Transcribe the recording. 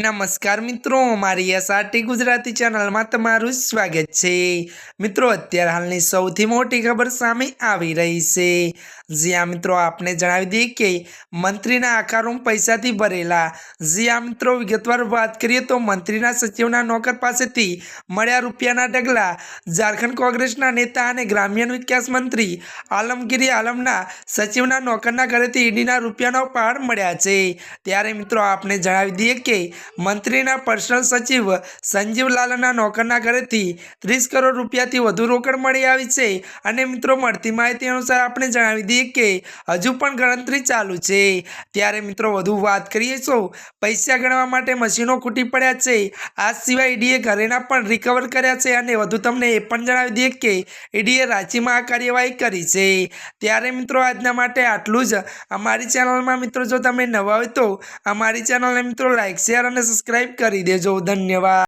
નમસ્કાર મિત્રો, મારી એસઆરટી ગુજરાતી ચેનલમાં તમારું સ્વાગત છે। મિત્રો, અત્યારે હાલની સૌથી મોટી ખબર સામે આવી રહી છે, જ્યાં મિત્રો આપને જણાવી દઈએ કે મંત્રીના આખા રૂમ પૈસાથી ભરેલા। જ્યાં મિત્રો વિગતવાર વાત કરીએ તો મંત્રીના સચિવના નોકર પાસેથી મળ્યા રૂપિયાના ઢગલા। ઝારખંડ કોંગ્રેસના નેતા અને ગ્રામ્ય વિકાસ મંત્રી આલમગીર આલમના સચિવના નોકરના ઘરેથી ઈડીના રૂપિયાનો પહાડ મળ્યા છે। ત્યારે મિત્રો આપને જણાવી દઈએ કે મંત્રીના પર્સનલ સચિવ સંજીવ લાલના નોકરના ઘરેથી 30 કરોડ રૂપિયાથી વધુ રોકડ મળી આવી છે। અને મિત્રો મળતી માહિતી અનુસાર આપણે જણાવી દઈએ કે હજુ પણ ગણતરી ચાલુ છે। ત્યારે મિત્રો વધુ વાત કરીએ તો પૈસા ગણવા માટે મશીનો ખૂટી પડ્યા છે। આ સિવાય ઈડીએ ઘરેણા પણ રિકવર કર્યા છે। અને વધુ તમને એ પણ જણાવી દઈએ કે ઈડીએ રાંચીમાં આ કાર્યવાહી કરી છે। ત્યારે મિત્રો આજના માટે આટલું જ। અમારી ચેનલમાં મિત્રો જો તમે નવા હોય તો અમારી ચેનલને મિત્રો લાઈક શેર અને સબસ્ક્રાઇબ કરી દેજો। ધન્યવાદ।